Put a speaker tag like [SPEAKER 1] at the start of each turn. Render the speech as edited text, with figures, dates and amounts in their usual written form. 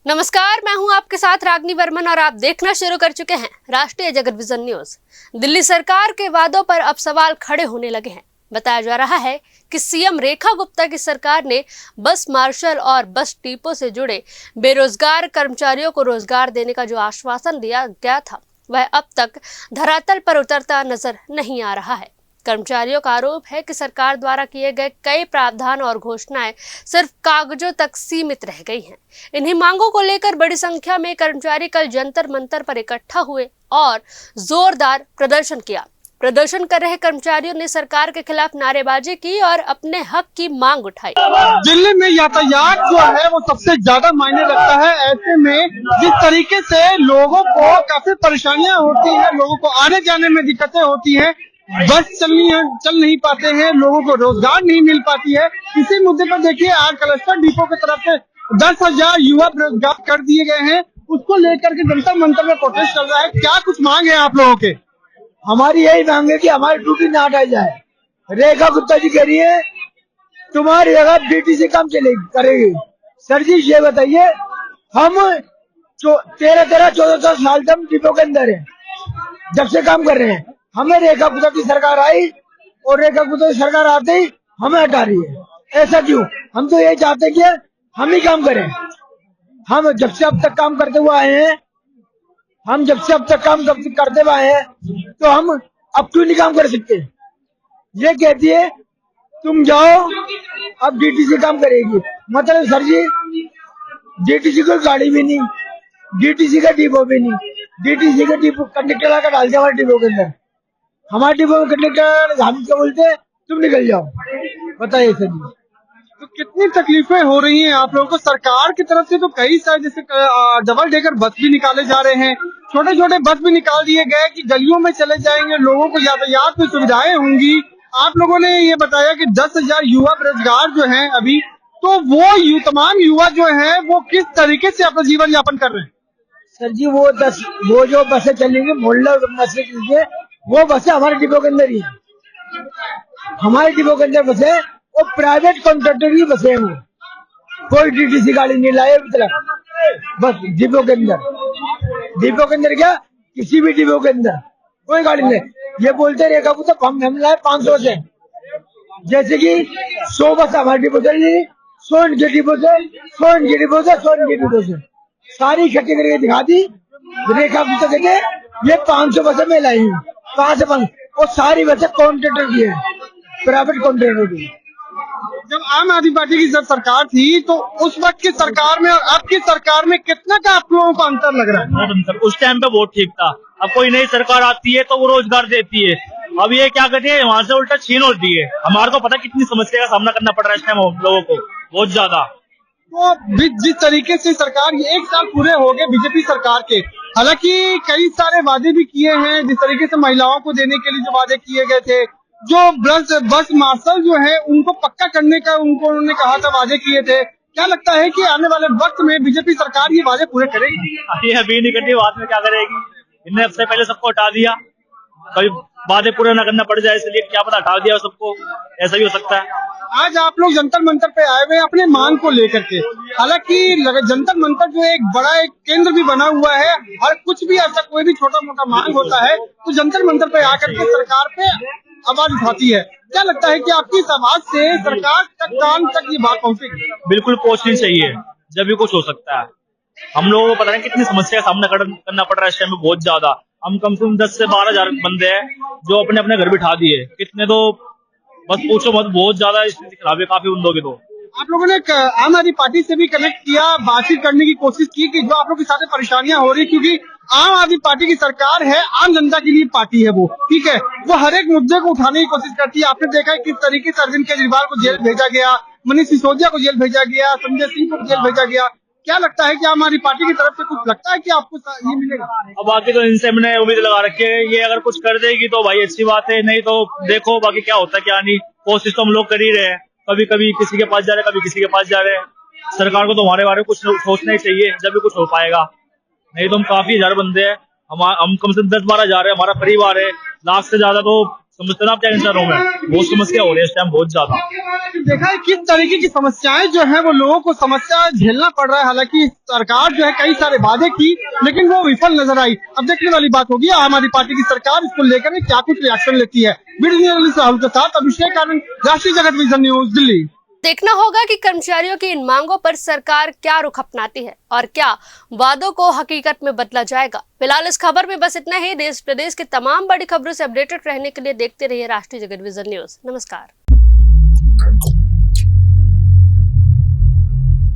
[SPEAKER 1] नमस्कार, मैं हूं आपके साथ रागनी वर्मन और आप देखना शुरू कर चुके हैं राष्ट्रीय जगत विजन न्यूज। दिल्ली सरकार के वादों पर अब सवाल खड़े होने लगे हैं। बताया जा रहा है कि सीएम रेखा गुप्ता की सरकार ने बस मार्शल और बस डिपो से जुड़े बेरोजगार कर्मचारियों को रोजगार देने का जो आश्वासन दिया गया था, वह अब तक धरातल पर उतरता नजर नहीं आ रहा है। कर्मचारियों का आरोप है कि सरकार द्वारा किए गए कई प्रावधान और घोषणाएं सिर्फ कागजों तक सीमित रह गई हैं। इन्हीं मांगों को लेकर बड़ी संख्या में कर्मचारी कल जंतर मंतर पर इकट्ठा हुए और जोरदार प्रदर्शन किया। प्रदर्शन कर रहे कर्मचारियों ने सरकार के खिलाफ नारेबाजी की और अपने हक की मांग उठाई।
[SPEAKER 2] दिल्ली में यातायात जो है वो सबसे ज्यादा मायने रखता है। ऐसे में जिस तरीके से लोगों को काफी परेशानियां होती हैं, लोगों को आने जाने में दिक्कतें होती हैं, बस चल नहीं पाते हैं, लोगों को रोजगार नहीं मिल पाती है। इसी मुद्दे पर देखिए आज कलेक्टर डिपो की तरफ से 10,000 युवा बेरोजगार कर दिए गए हैं। उसको लेकर के जंतर मंतर में प्रोटेस्ट चल रहा है। क्या कुछ मांग है आप लोगों के?
[SPEAKER 3] हमारी यही मांग है कि हमारी ड्यूटी ना हटाई जाए। रेखा गुप्ता जी कह रही है तुम्हारी जगह डीटीसी काम चलेगी करेगी। सर जी ये बताइए, हम 13-14 साल तक डिपो के अंदर है, जब से काम कर रहे हैं। हमें रेखा गुप्ता की सरकार आई और रेखा गुप्ता की सरकार आते ही हमें हटा रही है। ऐसा क्यों? हम तो यही चाहते हैं कि हम ही काम करें। हम जब से अब तक काम करते हुए आए हैं, तो हम अब क्यों नहीं काम कर सकते? ये कहती है तुम जाओ अब डीटीसी काम करेगी। मतलब सर जी डीटीसी को गाड़ी भी नहीं, डीटीसी का डिपो भी नहीं, डीटीसी का डिपो कंडक्टर आकर डाल दिया हमारे डिपो के अंदर। हमारे डिपो में कंडक्टर हम क्या बोलते तुम निकल जाओ। बताइए सर जी,
[SPEAKER 2] तो कितनी तकलीफें हो रही हैं आप लोगों को? सरकार की तरफ से तो कई सारे जैसे डबल डेकर बस भी निकाले जा रहे हैं, छोटे छोटे बस भी निकाल दिए गए कि गलियों में चले जाएंगे, लोगों को यातायात में सुविधाएं होंगी। आप लोगों ने ये बताया कि 10,000 युवा बेरोजगार जो हैं अभी, तो वो तमाम युवा जो हैं वो किस तरीके से अपना जीवन यापन कर रहे हैं?
[SPEAKER 3] सर जी वो जो बसें चलेंगी मोहल्ला बसें कीजिए, वो बसें हमारे डिपो के अंदर ही है। हमारे डिपो के अंदर बसें वो प्राइवेट कॉन्ट्रैक्टर की बसें हैं। वो कोई डीटीसी गाड़ी नहीं लाए अभी तक। बस डिपो के अंदर क्या किसी भी डिपो के अंदर कोई गाड़ी नहीं। ये बोलते रेखा तो हम लाए 500 से, जैसे कि 100 बस हमारे डिपो से, 100 इनके डिपो से सारी इकट्ठी करके दिखा दी। रेखा तो कहते ये 500 बसें मैं लाई हूँ। कहाँ से 500? और सारी बसें कॉन्ट्रैक्टर की है, प्राइवेट कॉन्ट्रैक्टर की।
[SPEAKER 2] जब आम आदमी पार्टी की जब सरकार थी तो उस वक्त की सरकार में और अब की सरकार में कितना का आप लोगों को अंतर लग रहा है?
[SPEAKER 4] उस टाइम पे बहुत ठीक था। अब कोई नई सरकार आती है तो वो रोजगार देती है, अब ये क्या करती है वहाँ से उल्टा छीन होती है। हमारे को पता कितनी समस्या का सामना करना पड़ रहा है इस टाइम हम लोगों को, बहुत ज्यादा।
[SPEAKER 2] तो जिस तरीके से सरकार ये 1 साल पूरे हो गए बीजेपी सरकार के, हालांकि कई सारे वादे भी किए हैं, जिस तरीके से महिलाओं को देने के लिए जो वादे किए गए थे, जो बस मार्शल जो है उनको पक्का करने का उन्होंने कहा था, वादे किए थे। क्या लगता है कि आने वाले वक्त में बीजेपी सरकार ये वादे पूरे करेगी?
[SPEAKER 4] ये अभी नहीं करती, बाद में क्या करेगी? इनने सबसे पहले सबको हटा दिया, कभी वादे पूरे न करना पड़ जाए इसलिए क्या पता हटा दिया सबको, ऐसा भी हो सकता है।
[SPEAKER 2] आज आप लोग जंतर मंतर पे आए हुए अपने मांग को लेकर के। हालांकि जंतर मंतर जो एक बड़ा एक केंद्र भी बना हुआ है, हर कुछ भी ऐसा कोई भी छोटा मोटा मांग होता है तो जंतर मंतर पे आकर के सरकार पे आवाज उठाती है। क्या लगता है कि आपकी इस आवाज से सरकार तक कान तक ये बात पहुंचेगी?
[SPEAKER 4] बिल्कुल पहुंचनी चाहिए, जब भी कुछ हो सकता है। हम लोगों को पता नहीं कितनी समस्या का सामना करना पड़ रहा है इस टाइम में, बहुत ज्यादा। हम कम से कम 10 से 12 हजार बंदे हैं जो अपने अपने घर बिठा दिए, कितने तो बस पूछो मत, बहुत ज्यादा स्थिति खराब है काफी बंदों की। तो
[SPEAKER 2] आप लोगों ने आम आदमी पार्टी से भी कनेक्ट किया, बातचीत करने की कोशिश की कि जो आप लोग के साथ परेशानियां हो रही, क्योंकि आम आदमी पार्टी की सरकार है, आम जनता के लिए पार्टी है वो, ठीक है, वो हर एक मुद्दे को उठाने की कोशिश करती है। आपने देखा है किस तरीके से अरविंद केजरीवाल को जेल भेजा गया, मनीष सिसोदिया को जेल भेजा गया, संजय सिंह को जेल भेजा गया। क्या लगता है कि आम आदमी पार्टी की तरफ से कुछ लगता है कि आपको ये मिलेगा?
[SPEAKER 4] अब बाकी तो इनसे हमने उम्मीद लगा रखी है, ये अगर कुछ कर देगी तो भाई अच्छी बात है, नहीं तो देखो बाकी क्या होता है क्या नहीं। कोशिश तो हम लोग कर ही रहे हैं, कभी कभी किसी के पास जा रहे हैं, कभी किसी के पास जा रहे हैं। सरकार को तो हमारे बारे में कुछ सोचना ही चाहिए, जब भी कुछ हो पाएगा। नहीं तो हम काफी हजार बंदे हैं, हम कम से कम 10-12 हजार है, हमारा परिवार है, लाख से ज्यादा तो समझते ना आप क्या शहरों में बहुत समस्या हो रही है इस टाइम बहुत ज्यादा।
[SPEAKER 2] देखा है किस तरीके की समस्याएं जो है वो लोगों को समस्या झेलना पड़ रहा है। हालांकि सरकार जो है कई सारे वादे की लेकिन वो विफल नजर आई। अब देखने वाली बात होगी आम आदमी पार्टी की सरकार इसको लेकर क्या कुछ रिएक्शन लेती है। वीडियो जर्नलिस्ट राहुल के साथ अभिषेक आनंद, राष्ट्रीय जगत विजन न्यूज, दिल्ली।
[SPEAKER 1] देखना होगा कि कर्मचारियों की इन मांगों पर सरकार क्या रुख अपनाती है और क्या वादों को हकीकत में बदला जाएगा। फिलहाल इस खबर में बस इतना ही। देश प्रदेश की तमाम बड़ी खबरों से अपडेटेड रहने के लिए देखते रहिए राष्ट्रीय जगत विजन न्यूज। नमस्कार।